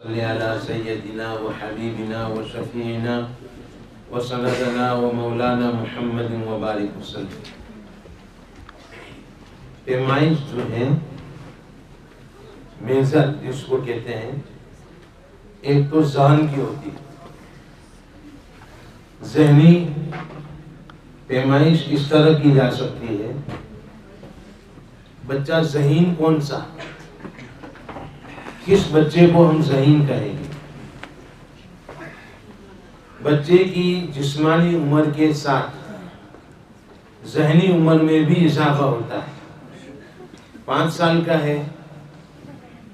صلی علی سیدنا و حبیبنا و شفیعنا و سندنا و مولانا محمد و بارک وسلم۔ پیمائش جو ہے میزر جس کو کہتے ہیں، ایک تو ذہن کی ہوتی ہے۔ ذہنی پیمائش اس طرح کی جا سکتی ہے، بچہ ذہین کون سا، کس بچے کو ہم ذہین کہیں گے۔ بچے کی جسمانی عمر کے ساتھ ذہنی عمر میں بھی اضافہ ہوتا ہے۔ 5 سال کا ہے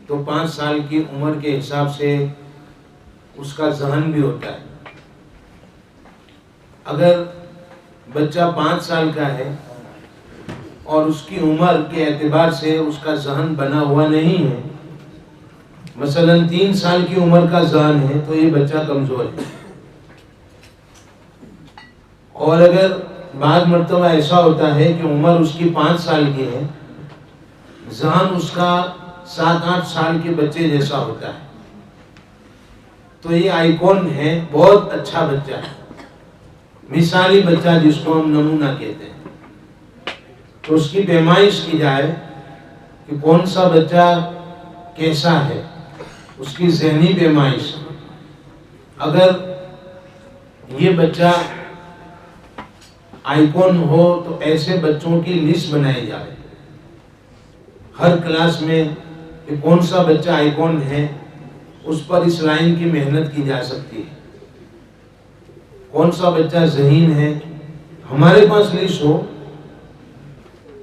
تو 5 سال کی عمر کے حساب سے اس کا ذہن بھی ہوتا ہے۔ اگر بچہ 5 سال کا ہے اور اس کی عمر کے اعتبار سے اس کا ذہن بنا ہوا نہیں ہے، مثلا 3 سال کی عمر کا ذہن ہے، تو یہ بچہ کمزور ہے۔ اور اگر بعض مرتبہ ایسا ہوتا ہے کہ عمر اس کی 5 سال کی ہے، ذہن اس کا 7-8 سال کے بچے جیسا ہوتا ہے، تو یہ آئیکن ہے، بہت اچھا بچہ ہے، مثالی بچہ جس کو ہم نمونہ کہتے ہیں۔ تو اس کی پیمائش کی جائے کہ کون سا بچہ کیسا ہے، اس کی ذہنی پیمائش۔ اگر یہ بچہ آئیکن ہو تو ایسے بچوں کی لسٹ بنائی جائے ہر کلاس میں کہ کون سا بچہ آئیکن ہے، اس پر اس لائن کی محنت کی جا سکتی ہے۔ کون سا بچہ ذہین ہے، ہمارے پاس لسٹ ہو،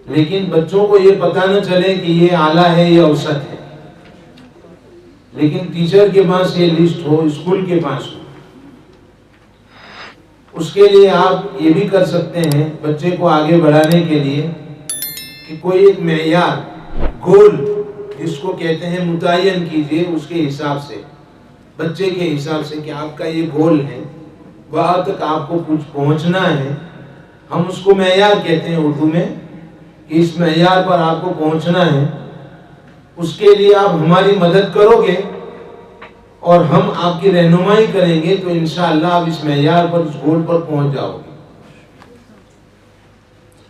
لیکن بچوں کو یہ پتہ نہ چلے کہ یہ اعلیٰ ہے یا اوسط ہے، لیکن ٹیچر کے پاس یہ لسٹ ہو، اسکول کے پاس ہو۔ اس کے لیے آپ یہ بھی کر سکتے ہیں بچے کو آگے بڑھانے کے لیے کہ کوئی ایک معیار، گول جس کو کہتے ہیں، متعین کیجئے اس کے حساب سے، بچے کے حساب سے کہ آپ کا یہ گول ہے، وہاں تک آپ کو کچھ پہنچنا ہے۔ ہم اس کو معیار کہتے ہیں اردو میں، کہ اس معیار پر آپ کو پہنچنا ہے۔ اس کے لیے آپ ہماری مدد کرو گے اور ہم آپ کی رہنمائی کریں گے، تو انشاءاللہ آپ اس معیار پر، اس گول پر پہنچ جاؤ گے۔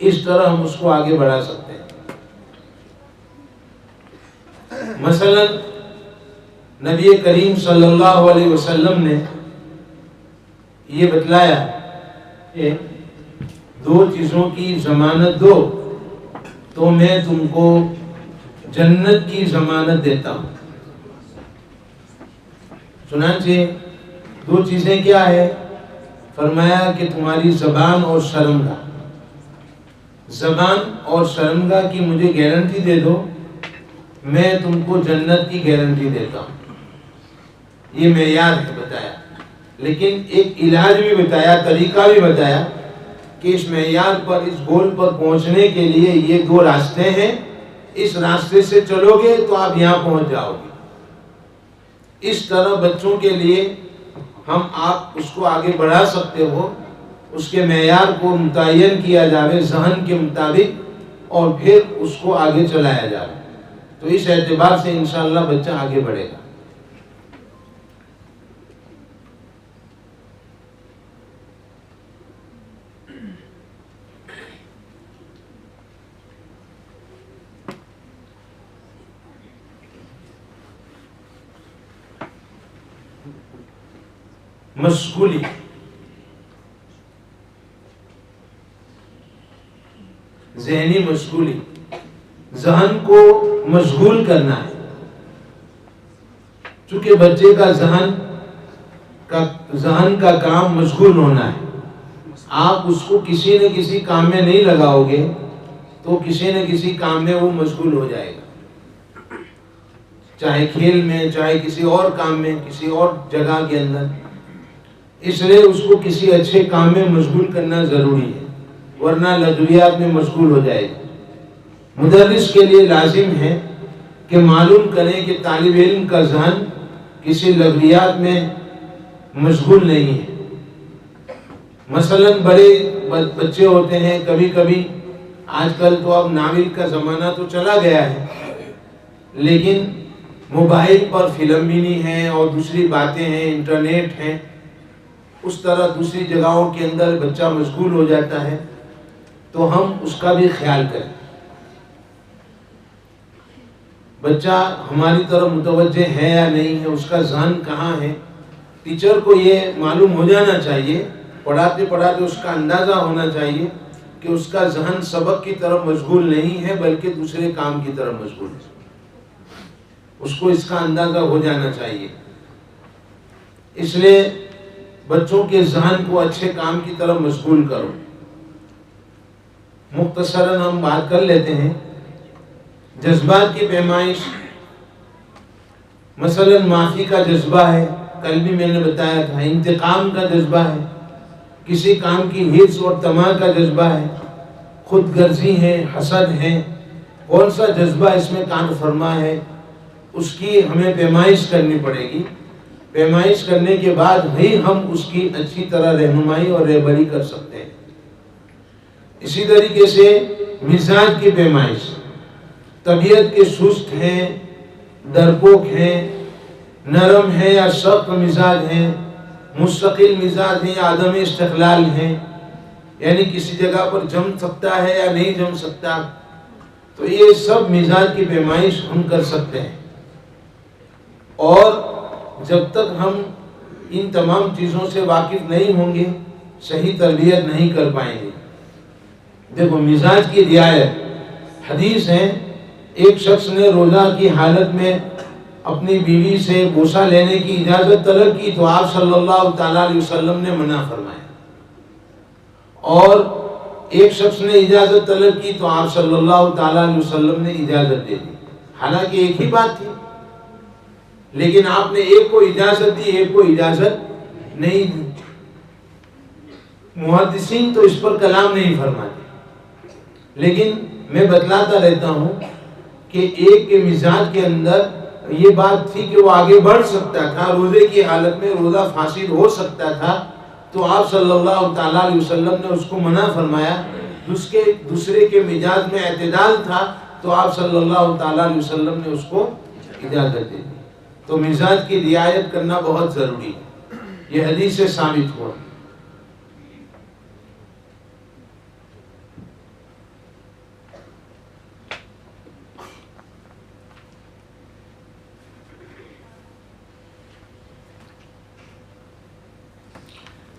اس طرح ہم اس کو آگے بڑھا سکتے ہیں۔ مثلا نبی کریم صلی اللہ علیہ وسلم نے یہ بتلایا کہ 2 چیزوں کی ضمانت دو تو میں تم کو جنت کی ضمانت دیتا ہوں۔ چنانچہ 2 چیزیں کیا ہے؟ فرمایا کہ تمہاری زبان اور شرمگاہ، زبان اور شرمگاہ کی مجھے گارنٹی دے دو، میں تم کو جنت کی گارنٹی دیتا ہوں۔ یہ معیار ہے بتایا، لیکن ایک علاج بھی بتایا، طریقہ بھی بتایا کہ اس معیار پر، اس گول پر پہنچنے کے لیے یہ 2 راستے ہیں، اس راستے سے چلو گے تو آپ یہاں پہنچ جاؤ گے۔ اس طرح بچوں کے لیے آپ اس کو آگے بڑھا سکتے ہو، اس کے معیار کو متعین کیا جائے ذہن کے مطابق، اور پھر اس کو آگے چلایا جائے، تو اس اعتبار سے انشاءاللہ بچہ آگے بڑھے گا۔ مشغولی، ذہنی مشغولی، ذہن کو مشغول کرنا ہے۔ چونکہ بچے کا ذہن کا کام مشغول ہونا ہے۔ آپ اس کو کسی نہ کسی کام میں نہیں لگاؤ گے تو کسی نہ کسی کام میں وہ مشغول ہو جائے گا، چاہے کھیل میں، چاہے کسی اور کام میں، کسی اور جگہ کے اندر۔ اس لیے اس کو کسی اچھے کام میں مشغول کرنا ضروری ہے، ورنہ لغویات میں مشغول ہو جائے گا۔ مدرس کے لیے لازم ہے کہ معلوم کریں کہ طالب علم کا ذہن کسی لغویات میں مشغول نہیں ہے۔ مثلا بڑے بچے ہوتے ہیں، کبھی کبھی، آج کل تو اب ناول کا زمانہ تو چلا گیا ہے، لیکن موبائل پر فلم بھی نہیں ہے اور دوسری باتیں ہیں، انٹرنیٹ ہیں، اس طرح دوسری جگہوں کے اندر بچہ مشغول ہو جاتا ہے، تو ہم اس کا بھی خیال کریں۔ بچہ ہماری طرف متوجہ ہے یا نہیں ہے، اس کا ذہن کہاں ہے، ٹیچر کو یہ معلوم ہو جانا چاہیے، پڑھاتے پڑھاتے اس کا اندازہ ہونا چاہیے کہ اس کا ذہن سبق کی طرف مشغول نہیں ہے بلکہ دوسرے کام کی طرف مشغول ہے، اس کو اس کا اندازہ ہو جانا چاہیے۔ اس لیے بچوں کے ذہن کو اچھے کام کی طرف مشغول کرو۔ مختصراً ہم بات کر لیتے ہیں جذبات کی پیمائش۔ مثلا معافی کا جذبہ ہے، کل بھی میں نے بتایا تھا، انتقام کا جذبہ ہے، کسی کام کی حرص اور طمع کا جذبہ ہے، خود غرضی ہے، حسد ہے، کون سا جذبہ اس میں کان فرما ہے، اس کی ہمیں پیمائش کرنی پڑے گی۔ پیمائش کرنے کے بعد ہی ہم اس کی اچھی طرح رہنمائی اور رہبری کر سکتے ہیں۔ اسی طریقے سے مزاج کی پیمائش، طبیعت کے سست ہیں، ڈرپوک ہیں، نرم ہیں یا سخت مزاج ہیں، مستقل مزاج ہیں یا عدم استقلال ہیں، یعنی کسی جگہ پر جم سکتا ہے یا نہیں جم سکتا، تو یہ سب مزاج کی پیمائش ہم کر سکتے ہیں۔ اور جب تک ہم ان تمام چیزوں سے واقف نہیں ہوں گے صحیح تربیت نہیں کر پائیں گے۔ دیکھو مزاج کی رعایت، حدیث ہے ایک شخص نے روزہ کی حالت میں اپنی بیوی سے بوسہ لینے کی اجازت طلب کی تو آپ صلی اللہ تعالیٰ علیہ وسلم نے منع فرمایا، اور ایک شخص نے اجازت طلب کی تو آپ صلی اللہ تعالیٰ علیہ وسلم نے اجازت دے دی۔ حالانکہ ایک ہی بات تھی، لیکن آپ نے ایک کو اجازت دی، ایک کو اجازت نہیں دی۔ محدثین تو اس پر کلام نہیں فرماتے، لیکن میں بتلاتا رہتا ہوں کہ ایک کے مزاج کے اندر یہ بات تھی کہ وہ آگے بڑھ سکتا تھا، روزے کی حالت میں روزہ فاسد ہو سکتا تھا، تو آپ صلی اللہ تعالیٰ علیہ وسلم نے اس کو منع فرمایا۔ دوسرے کے مزاج میں اعتدال تھا تو آپ صلی اللہ تعالیٰ علیہ وسلم نے اس کو اجازت دے دی۔ تو مزاج کی رعایت کرنا بہت ضروری ہے، یہ حدیث سے ثابت ہوا۔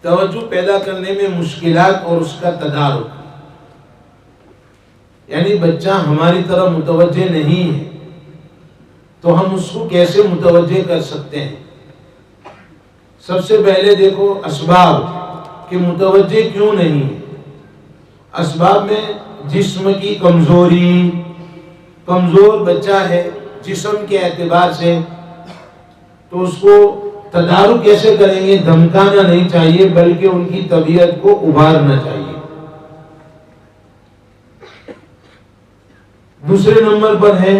توجہ پیدا کرنے میں مشکلات اور اس کا تدارک، یعنی بچہ ہماری طرف متوجہ نہیں ہے تو ہم اس کو کیسے متوجہ کر سکتے ہیں؟ سب سے پہلے دیکھو اسباب کہ متوجہ کیوں نہیں ہے۔ اسباب میں جسم کی کمزوری، کمزور بچہ ہے جسم کے اعتبار سے، تو اس کو تدارک کیسے کریں گے؟ دھمکانا نہیں چاہیے بلکہ ان کی طبیعت کو ابھارنا چاہیے۔ دوسرے نمبر پر ہے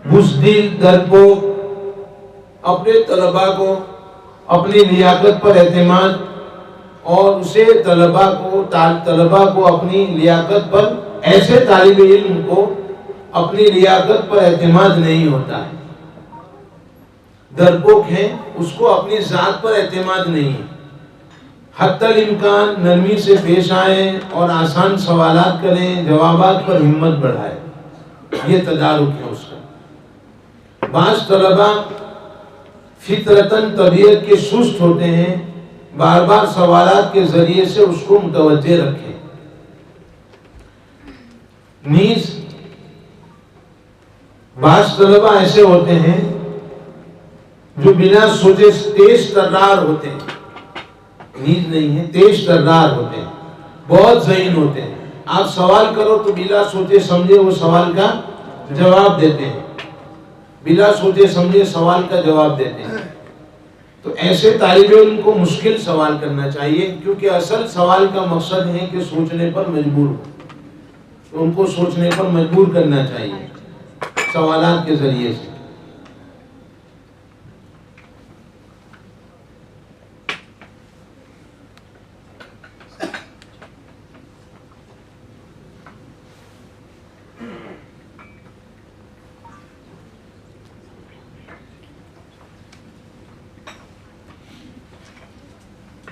بزدل، ڈرپوک، اپنے طلباء کو اپنی لیاقت پر اعتماد، اور اسے طلباء کو اپنی لیاقت پر، ایسے طالب علم کو اپنی لیاقت پر اعتماد نہیں ہوتا ہے، ڈرپوک ہے، اس کو اپنی ذات پر اعتماد نہیں ہے۔ حتی الامکان نرمی سے پیش آئیں اور آسان سوالات کریں، جوابات پر ہمت بڑھائیں، یہ تدارک ہے اس کا۔ بعض طلباء فطرتاً طبیعت کے سست ہوتے ہیں، بار بار سوالات کے ذریعے سے اس کو متوجہ رکھیں۔ نیز بعض طلباء ایسے ہوتے ہیں جو بنا سوچے تیز ترار ہوتے ہیں، نیز نہیں ہے، تیز ترار ہوتے ہیں، بہت ذہین ہوتے ہیں، آپ سوال کرو تو بلا سوچے سمجھے وہ سوال کا جواب دیتے ہیں، بلا سوچے سمجھے سوال کا جواب دیتے ہیں۔ تو ایسے طالب علم کو مشکل سوال کرنا چاہیے، کیونکہ اصل سوال کا مقصد ہے کہ سوچنے پر مجبور ہو، تو ان کو سوچنے پر مجبور کرنا چاہیے سوالات کے ذریعے سے۔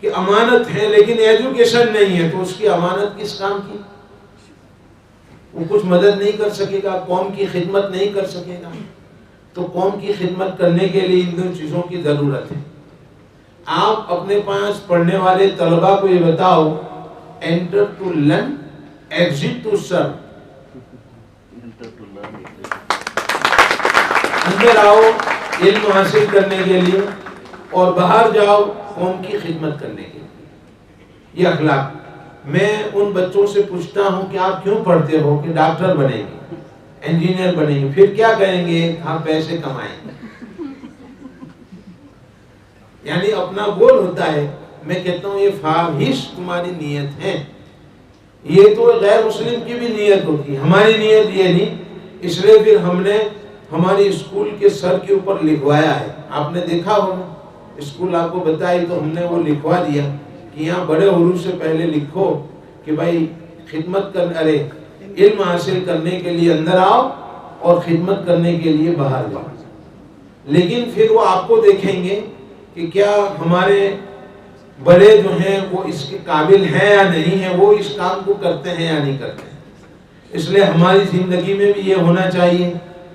کہ امانت ہے لیکن ایجوکیشن نہیں ہے، تو اس کی امانت کس کام کی؟ وہ کچھ مدد نہیں کر سکے گا، قوم کی خدمت نہیں کر سکے گا۔ تو قوم کی خدمت کرنے کے لیے ان دو چیزوں کی ضرورت ہے۔ آپ اپنے پاس پڑھنے والے طلباء کو یہ بتاؤ، enter to learn, exit to serve. اندر آؤ علم حاصل کرنے کے لیے اور باہر جاؤ قوم کی خدمت کرنے کے لیے۔ یہ اخلاق۔ میں ان بچوں سے پوچھتا ہوں کہ آپ کیوں پڑھتے ہو؟ کہ ڈاکٹر بنیں گے، انجینئر بنیں گے، پھر کیا کریں گے؟ ہم پیسے کمائیں گے۔ یعنی اپنا گول ہوتا ہے۔ میں کہتا ہوں یہ فاحش تمہاری نیت ہے، یہ تو غیر مسلم کی بھی نیت ہوتی ہے، ہماری نیت یہ نہیں۔ اس لیے پھر ہم نے ہماری اسکول کے سر کے اوپر لکھوایا ہے، آپ نے دیکھا ہوگا، اسکول آپ کو بتائی تو ہم نے وہ لکھوا دیا کہ یہاں بڑے حروف سے پہلے لکھو کہ بھائی خدمت کرنے، علم حاصل کرنے کے لیے اندر آؤ اور خدمت کرنے کے لیے باہر جاؤ۔ لیکن پھر وہ آپ کو دیکھیں گے کہ کیا ہمارے بڑے جو ہیں وہ اس کے قابل ہیں یا نہیں ہیں، وہ اس کام کو کرتے ہیں یا نہیں کرتے ہیں۔ اس لیے ہماری زندگی میں بھی یہ ہونا چاہیے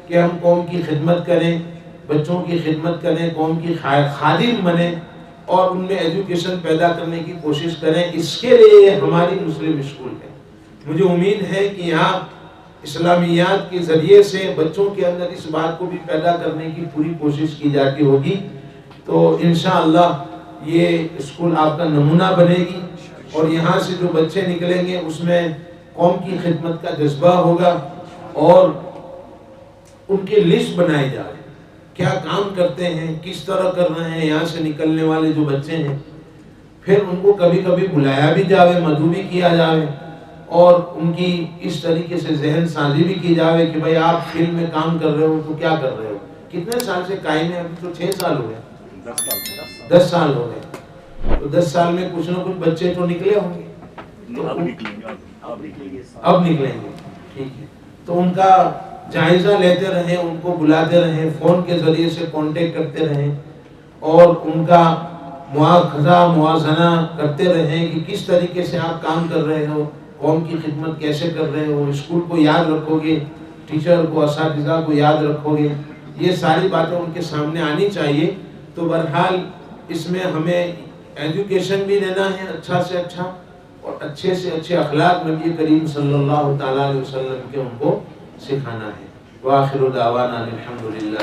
کہ ہم قوم کی خدمت کریں، بچوں کی خدمت کریں، قوم کی خادم بنیں اور ان میں ایجوکیشن پیدا کرنے کی کوشش کریں۔ اس کے لیے ہماری مسلم اسکول ہے۔ مجھے امید ہے کہ یہاں اسلامیات کے ذریعے سے بچوں کے اندر اس بات کو بھی پیدا کرنے کی پوری کوشش کی جاتی ہوگی، تو انشاءاللہ یہ اسکول آپ کا نمونہ بنے گی اور یہاں سے جو بچے نکلیں گے اس میں قوم کی خدمت کا جذبہ ہوگا اور ان کی لسٹ بنائی جائے، کیا کام کرتے ہیں، کس طرح کر رہے ہیں یہاں سے نکلنے والے جو بچے ہیں۔ پھر ان کو کبھی کبھی بلایا بھی جاوے، مدعو بھی کیا جاوے اور ان کی اس طریقے سے ذہن سازی بھی کی جاوے کہ بھائی آپ فیلڈ میں کام کر رہے ہو تو کیا کر رہے ہو، کتنے سال سے قائم ہے؟ ابھی تو 6 سال ہو گئے، 10 سال ہو گئے، تو 10 سال میں کچھ نہ کچھ بچے تو نکلے ہوں گے، تو اب نکلیں گے، ٹھیک ہے۔ تو ان کا جائزہ لیتے رہیں، ان کو بلاتے رہیں، فون کے ذریعے سے کانٹیکٹ کرتے رہیں اور ان کا مواخذہ موازنہ کرتے رہیں کہ کس طریقے سے آپ کام کر رہے ہو، قوم کی خدمت کیسے کر رہے ہو، اسکول کو یاد رکھو گے، ٹیچر کو، اساتذہ کو یاد رکھو گے، یہ ساری باتیں ان کے سامنے آنی چاہیے۔ تو بہرحال اس میں ہمیں ایجوکیشن بھی لینا ہے اچھا سے اچھا اور اچھے سے اچھے اخلاق نبی کریم صلی اللہ تعالیٰ علیہ وسلم کے ان کو سکھانا ہے۔ وآخر دعوانا الحمدللہ۔